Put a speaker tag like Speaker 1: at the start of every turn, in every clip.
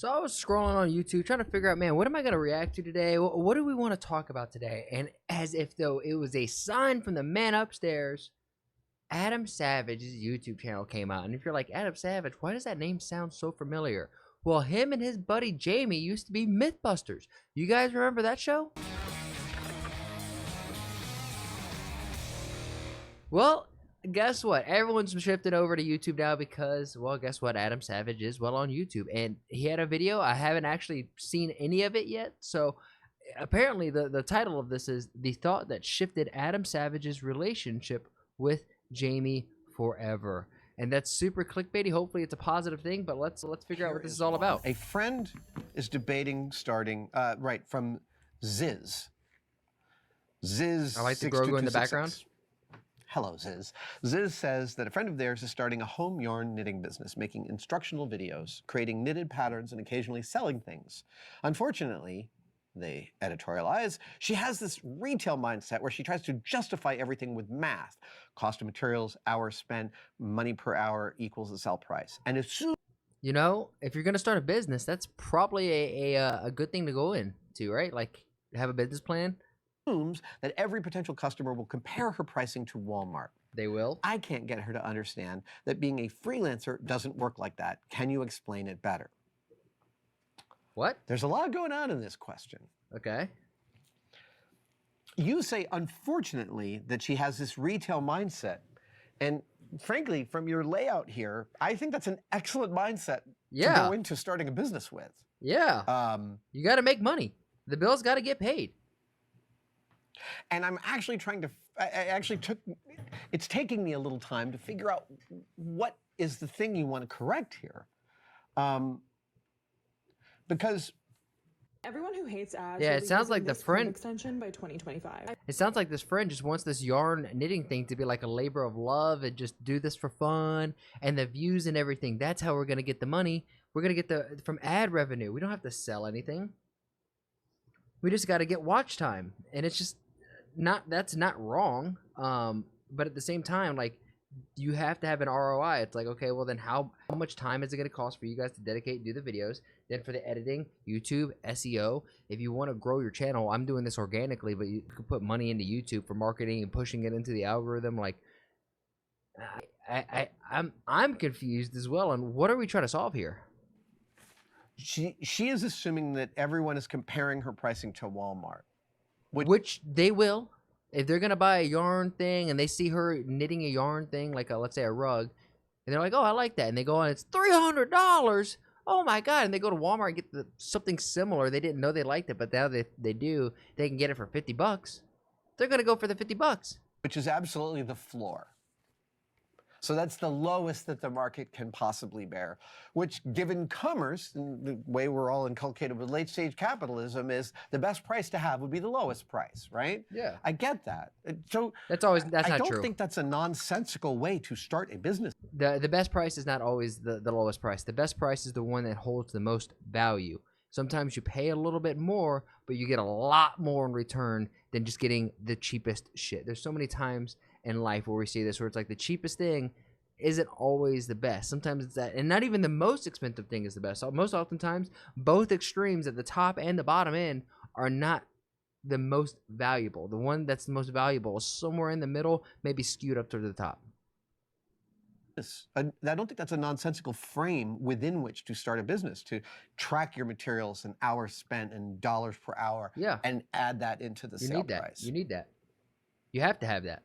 Speaker 1: So I was scrolling on YouTube trying to figure out, man, what am I going to react to today? What do we want to talk about today? And as if though it was a sign from the man upstairs, Adam Savage's YouTube channel came out. And if you're like, Adam Savage, why does that name sound so familiar? Well, him and his buddy Jamie used to be Mythbusters. You guys remember that show? Well, guess what? Everyone's shifted over to YouTube now because, well, guess what? Adam Savage is well on YouTube, and he had a video. I haven't actually seen any of it yet, so apparently the title of this is "The Thought That Shifted Adam Savage's Relationship with Jamie Forever." And that's super clickbaity. Hopefully it's a positive thing, but let's figure out what this is all about.
Speaker 2: A friend is debating starting, from Ziz. Ziz.
Speaker 1: I like the Grogu in the background.
Speaker 2: Hello, Ziz. Ziz says that a friend of theirs is starting a home yarn knitting business, making instructional videos, creating knitted patterns, and occasionally selling things. Unfortunately, they editorialize, she has this retail mindset where she tries to justify everything with math. Cost of materials, hours spent, money per hour equals the sell price. And assume,
Speaker 1: you know, if you're going to start a business, that's probably a good thing to go into, right? Like, have a business plan.
Speaker 2: That every potential customer will compare her pricing to Walmart.
Speaker 1: They will.
Speaker 2: I can't get her to understand that being a freelancer doesn't work like that. Can you explain it better?
Speaker 1: What?
Speaker 2: There's a lot going on in this question.
Speaker 1: Okay.
Speaker 2: You say, unfortunately, that she has this retail mindset. And frankly, from your layout here, I think that's an excellent mindset to go into starting a business with.
Speaker 1: Yeah. You got to make money. The bills got to get paid.
Speaker 2: And I'm actually trying to, it's taking me a little time to figure out what is the thing you want to correct here. Because
Speaker 3: everyone who hates ads,
Speaker 1: yeah, it sounds like the friend
Speaker 3: extension by 2025.
Speaker 1: It sounds like this friend just wants this yarn knitting thing to be like a labor of love and just do this for fun and the views and everything. That's how we're going to get the money. We're going to get from ad revenue. We don't have to sell anything. We just got to get watch time. And it's just that's not wrong. But at the same time, like, you have to have an ROI. It's like, okay, well then how much time is it going to cost for you guys to dedicate and do the videos? Then for the editing, YouTube, SEO. If you want to grow your channel, I'm doing this organically, but you could put money into YouTube for marketing and pushing it into the algorithm. Like, I'm confused as well. And what are we trying to solve here?
Speaker 2: She is assuming that everyone is comparing her pricing to Walmart.
Speaker 1: Which they will. If they're going to buy a yarn thing and they see her knitting a yarn thing, like let's say a rug, and they're like, oh, I like that. And they go on, it's $300. Oh my God. And they go to Walmart and get something similar. They didn't know they liked it, but now they do. They can get it for $50. They're going to go for the $50.
Speaker 2: Which is absolutely the floor. So that's the lowest that the market can possibly bear, which, given commerce, and the way we're all inculcated with late-stage capitalism, is the best price to have would be the lowest price, right?
Speaker 1: Yeah.
Speaker 2: I get that. So
Speaker 1: that's not true.
Speaker 2: I don't think that's a nonsensical way to start a business.
Speaker 1: The best price is not always the lowest price. The best price is the one that holds the most value. Sometimes you pay a little bit more, but you get a lot more in return than just getting the cheapest shit. There's so many times in life where we see this, where it's like the cheapest thing isn't always the best. Sometimes it's that, and not even the most expensive thing is the best. Most oftentimes, both extremes at the top and the bottom end are not the most valuable. The one that's the most valuable is somewhere in the middle, maybe skewed up to the top.
Speaker 2: I don't think that's a nonsensical frame within which to start a business, to track your materials and hours spent and dollars per hour, and add that into the sale price.
Speaker 1: You need that. You have to have that.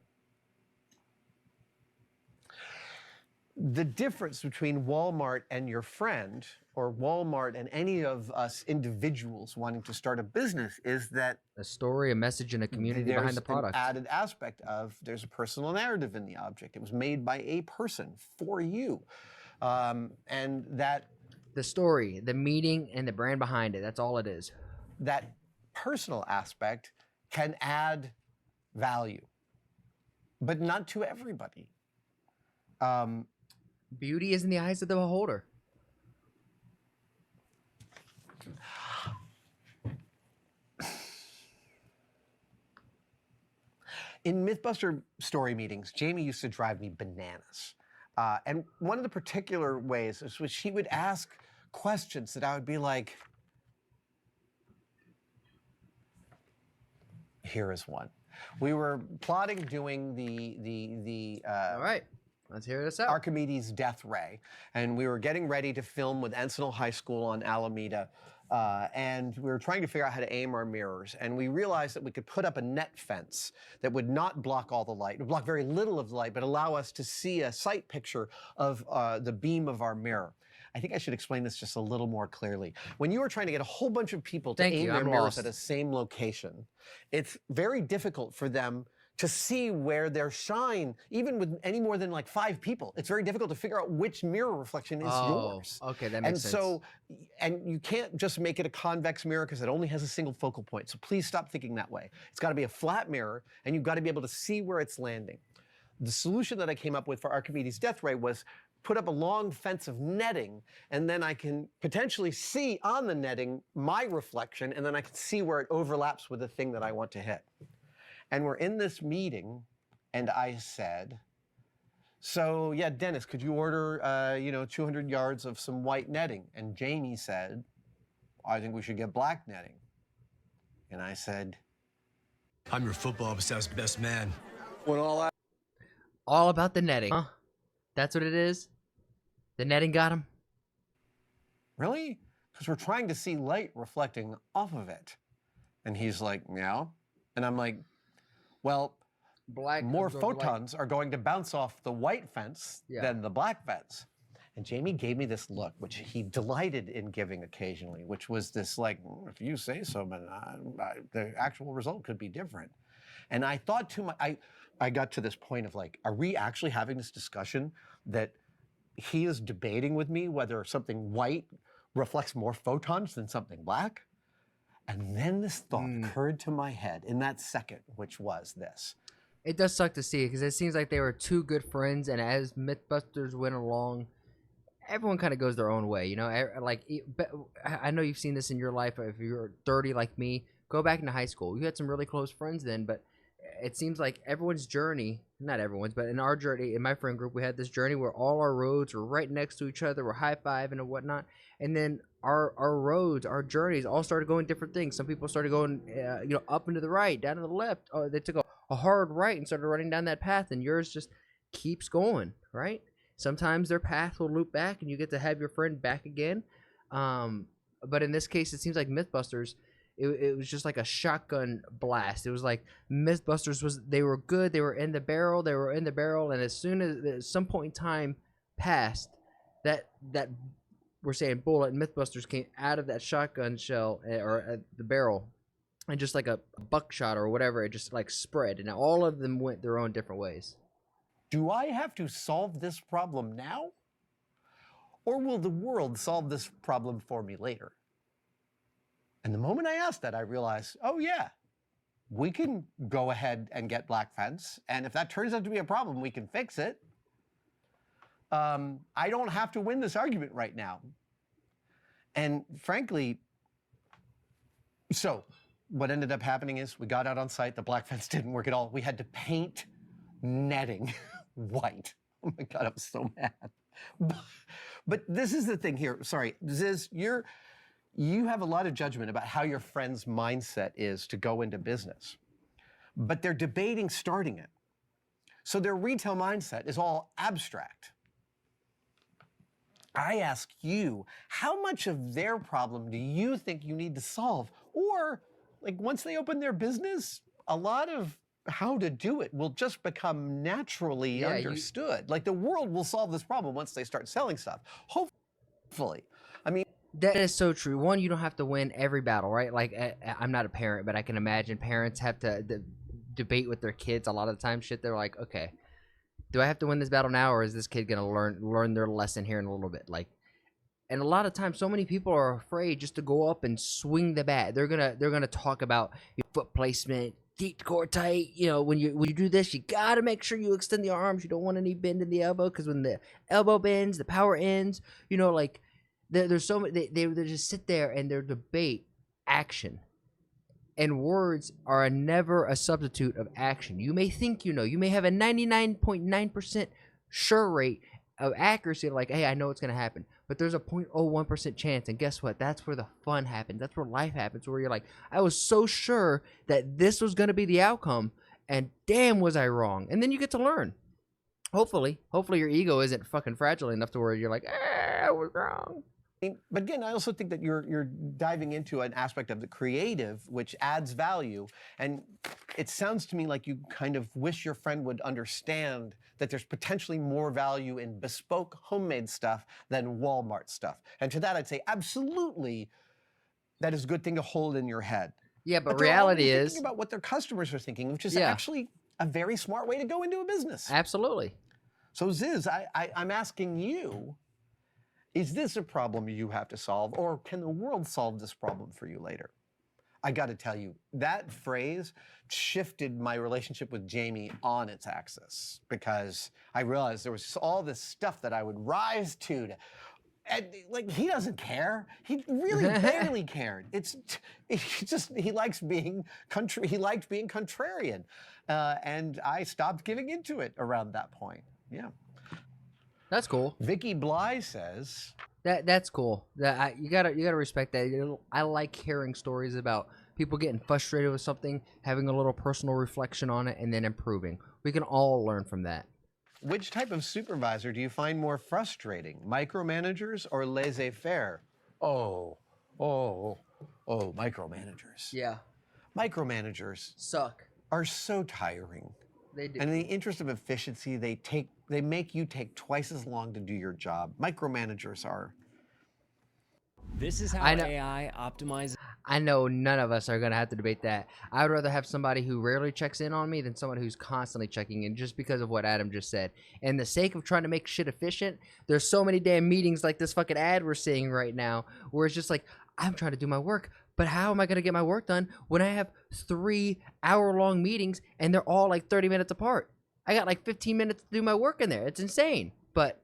Speaker 2: The difference between Walmart and your friend, or Walmart and any of us individuals wanting to start a business, is that
Speaker 1: a story, a message, and a community behind the product.
Speaker 2: There's an added aspect of there's a personal narrative in the object. It was made by a person for you, and that
Speaker 1: the story, the meaning, and the brand behind it. That's all it is.
Speaker 2: That personal aspect can add value, but not to everybody.
Speaker 1: Beauty is in the eyes of the beholder.
Speaker 2: In Mythbuster story meetings, Jamie used to drive me bananas. And one of the particular ways is she would ask questions that I would be like, here is one. We were plotting doing the
Speaker 1: All right, let's hear this out.
Speaker 2: Archimedes Death Ray, and we were getting ready to film with Encinal High School on Alameda, and we were trying to figure out how to aim our mirrors, and we realized that we could put up a net fence that would not block all the light, it would block very little of the light, but allow us to see a sight picture of the beam of our mirror. I think I should explain this just a little more clearly. When you are trying to get a whole bunch of people to aim their mirrors at a same location, it's very difficult for them to see where their shine, even with any more than like 5 people. It's very difficult to figure out which mirror reflection is yours.
Speaker 1: Okay, that makes sense.
Speaker 2: And you can't just make it a convex mirror because it only has a single focal point. So please stop thinking that way. It's got to be a flat mirror, and you've got to be able to see where it's landing. The solution that I came up with for Archimedes Death Ray was put up a long fence of netting, and then I can potentially see on the netting my reflection, and then I can see where it overlaps with the thing that I want to hit. And we're in this meeting, and I said, so yeah, Dennis, could you order 200 yards of some white netting? And Jamie said, I think we should get black netting. And I said,
Speaker 4: I'm your football obsessed best man.
Speaker 2: when
Speaker 1: All about the netting. Huh? That's what it is? The netting got him?
Speaker 2: Really? Because we're trying to see light reflecting off of it. And he's like, yeah. And I'm like, well, more photons are going to bounce off the white fence than the black fence. And Jamie gave me this look, which he delighted in giving occasionally, which was this like, if you say so, but the actual result could be different. And I thought to I got to this point of like, are we actually having this discussion that he is debating with me whether something white reflects more photons than something black? And then this thought occurred to my head in that second, which was this.
Speaker 1: It does suck to see it because it seems like they were 2 good friends, and as Mythbusters went along, everyone kind of goes their own way, you know? Like, I know you've seen this in your life. If you're 30 like me, go back into high school. You had some really close friends then, but it seems like everyone's journey, not everyone's, but in our journey, in my friend group, we had this journey where all our roads were right next to each other, we're high-fiving and whatnot, and then our roads, our journeys all started going different things. Some people started going, up and to the right, down to the left. Oh, they took a hard right and started running down that path, and yours just keeps going, right? Sometimes their path will loop back, and you get to have your friend back again. But in this case, it seemes like Mythbusters, it was just like a shotgun blast. It was like Mythbusters they were good. They were in the barrel. And as soon as some point in time passed, that we're saying bullet, and Mythbusters came out of that shotgun shell or the barrel, and just like a buckshot or whatever, it just like spread, and all of them went their own different ways.
Speaker 2: Do I have to solve this problem now? Or will the world solve this problem for me later? And the moment I asked that, I realized, oh yeah, we can go ahead and get black fence. And if that turns out to be a problem, we can fix it. I don't have to win this argument right now. And frankly, so what ended up happening is we got out on site, the black fence didn't work at all. We had to paint netting white. Oh my God, I was so mad. But this is the thing here. Sorry, Ziz, you have a lot of judgment about how your friend's mindset is to go into business. But they're debating starting it. So their retail mindset is all abstract. I ask you, how much of their problem do you think you need to solve? Or, like, once they open their business, a lot of how to do it will just become naturally understood. Like, the world will solve this problem once they start selling stuff. Hopefully. I mean,
Speaker 1: that is so true. One, you don't have to win every battle, right? Like, I'm not a parent, but I can imagine parents have to debate with their kids a lot of the time. They're like, okay, do I have to win this battle now, or is this kid gonna learn their lesson here in a little bit? Like, and a lot of times, so many people are afraid just to go up and swing the bat. They're gonna talk about your foot placement, keep the core tight. You know, when you do this, you gotta make sure you extend the arms. You don't want any bend in the elbow, because when the elbow bends, the power ends. You know, like there's so many. They just sit there and they debate action. And words are never a substitute of action. You may think you know. You may have a 99.9% sure rate of accuracy, like, hey, I know what's going to happen. but there's a 0.01% chance, and guess what? That's where the fun happens. That's where life happens, where you're like, I was so sure that this was going to be the outcome, and damn was I wrong. And then you get to learn. Hopefully your ego isn't fucking fragile enough to where you're like, I was wrong.
Speaker 2: But again, I also think that you're diving into an aspect of the creative which adds value. And it sounds to me like you kind of wish your friend would understand that there's potentially more value in bespoke homemade stuff than Walmart stuff. And to that, I'd say absolutely that is a good thing to hold in your head.
Speaker 1: Yeah, but
Speaker 2: they're
Speaker 1: reality
Speaker 2: already
Speaker 1: is
Speaker 2: thinking about what their customers are thinking, which is
Speaker 1: Yeah.
Speaker 2: actually a very smart way to go into a business.
Speaker 1: absolutely.
Speaker 2: So Ziz, I'm asking you, is this a problem you have to solve, or can the world solve this problem for you later? I got to tell you, that phrase shifted my relationship with Jamie on its axis, because I realized there was all this stuff that I would rise to and like, he doesn't care. He really barely cared. It's just, he likes being he liked being contrarian. And I stopped giving into it around that point. Yeah.
Speaker 1: That's cool.
Speaker 2: Vicky Bly says,
Speaker 1: That's cool. You gotta respect that. I like hearing stories about people getting frustrated with something, having a little personal reflection on it, and then improving. We can all learn from that.
Speaker 2: which type of supervisor do you find more frustrating, micromanagers or laissez-faire? Micromanagers.
Speaker 1: Yeah.
Speaker 2: Micromanagers
Speaker 1: Suck.
Speaker 2: are so tiring.
Speaker 1: They do.
Speaker 2: And in the interest of efficiency, they make you take twice as long to do your job. Micromanagers are.
Speaker 5: This is how
Speaker 1: I know-
Speaker 5: AI optimizes.
Speaker 1: I know none of us are going to have to debate that. I would rather have somebody who rarely checks in on me than someone who's constantly checking in, just because of what Adam just said. And the sake of trying to make shit efficient, there's so many damn meetings like this fucking ad we're seeing right now, where it's just like, I'm trying to do my work, but how am I going to get my work done when I have 3-hour-long meetings and they're all like 30 minutes apart? I got like 15 minutes to do my work in there. It's insane. But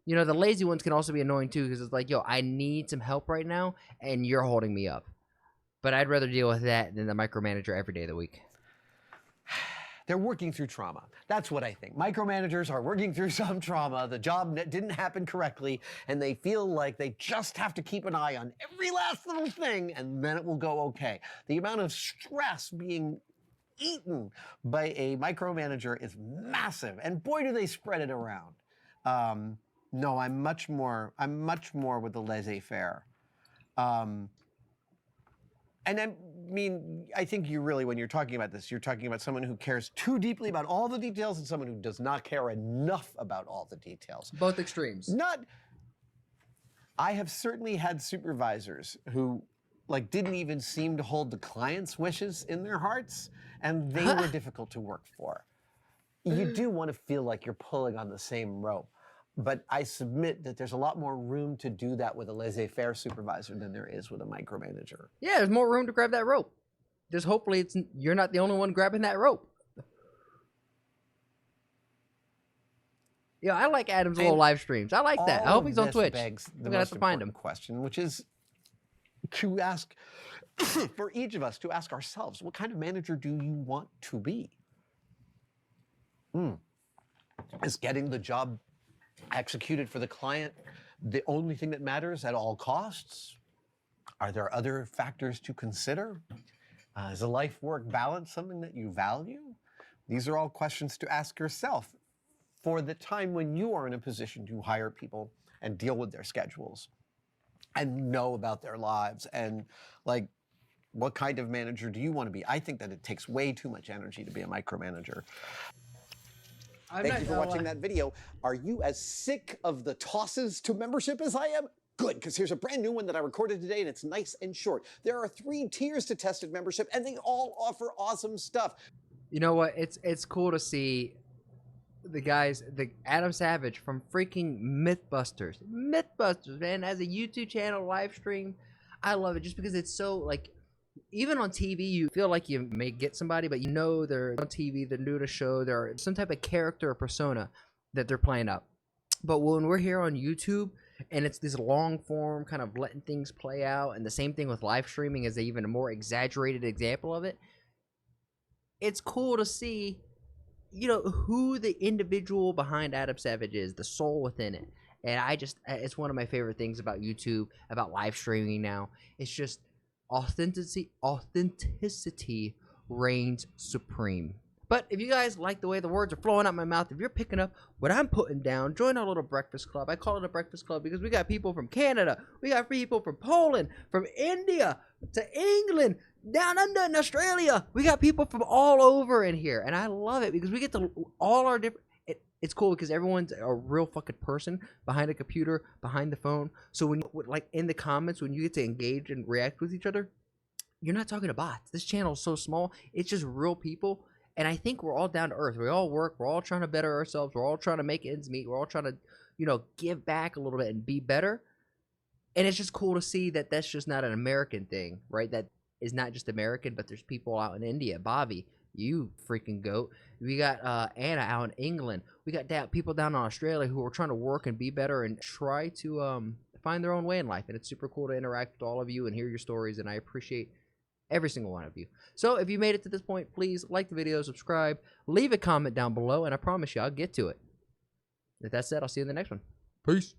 Speaker 1: you know, the lazy ones can also be annoying too, because it's like, yo, I need some help right now, and you're holding me up. But I'd rather deal with that than the micromanager every day of the week.
Speaker 2: They're working through trauma. That's what I think. Micromanagers are working through some trauma. The job didn't happen correctly, and they feel like they just have to keep an eye on every last little thing, and then it will go okay. The amount of stress being eaten by a micromanager is massive, and boy, do they spread it around. No, I'm much more with the laissez-faire. And I mean, I think you really, when you're talking about this, you're talking about someone who cares too deeply about all the details and someone who does not care enough about all the details.
Speaker 1: Both extremes.
Speaker 2: I have certainly had supervisors who like didn't even seem to hold the client's wishes in their hearts, and they were difficult to work for. You do want to feel like you're pulling on the same rope. But I submit that there's a lot more room to do that with a laissez-faire supervisor than there is with a micromanager.
Speaker 1: Yeah, there's more room to grab that rope. Just hopefully you're not the only one grabbing that rope. Yeah, I like Adam's little live streams. I like that. I hope he's on Twitch.
Speaker 2: Begs
Speaker 1: I'm
Speaker 2: the
Speaker 1: gonna have
Speaker 2: most
Speaker 1: to find him.
Speaker 2: important question, which is to ask, for each of us, to ask ourselves, what kind of manager do you want to be? Is getting the job executed for the client the only thing that matters at all costs? Are there other factors to consider? Is a life-work balance something that you value? These are all questions to ask yourself for the time when you are in a position to hire people and deal with their schedules and know about their lives, and like, what kind of manager do you want to be? I think that it takes way too much energy to be a micromanager. Thank you for watching that video. Are you as sick of the tosses to membership as I am? Good, because here's a brand new one that I recorded today, and it's nice and short. There are 3 tiers to tested membership, and they all offer awesome stuff.
Speaker 1: You know what? It's cool to see the guys, the Adam Savage from freaking Mythbusters. Mythbusters, man, as a YouTube channel live stream. I love it just because it's so, like, even on TV, you feel like you may get somebody, but you know they're on TV, they're new to show, they're some type of character or persona that they're playing up. But when we're here on YouTube, and it's this long form kind of letting things play out, and the same thing with live streaming is even a more exaggerated example of it, it's cool to see, you know, who the individual behind Adam Savage is, the soul within it. And it's one of my favorite things about YouTube, about live streaming now. It's just authenticity reigns supreme. But if you guys like the way the words are flowing out my mouth, if you're picking up what I'm putting down, join our little breakfast club. I call it a breakfast club because we got people from Canada, we got people from Poland, from India to England, down under in Australia. We got people from all over in here, and I love it because we get to all our different. It's cool because everyone's a real fucking person behind a computer, behind the phone. So when like in the comments, when you get to engage and react with each other, you're not talking to bots. This channel is so small; it's just real people. And I think we're all down to earth. We all work. We're all trying to better ourselves. We're all trying to make ends meet. We're all trying to, give back a little bit and be better. And it's just cool to see that that's just not an American thing, right? That is not just American, but there's people out in India. Bobby, you freaking goat. We got Anna out in England. We got people down in Australia who are trying to work and be better and try to find their own way in life. And it's super cool to interact with all of you and hear your stories. And I appreciate every single one of you. So if you made it to this point, please like the video, subscribe, leave a comment down below, and I promise you I'll get to it. With that said, I'll see you in the next one. Peace.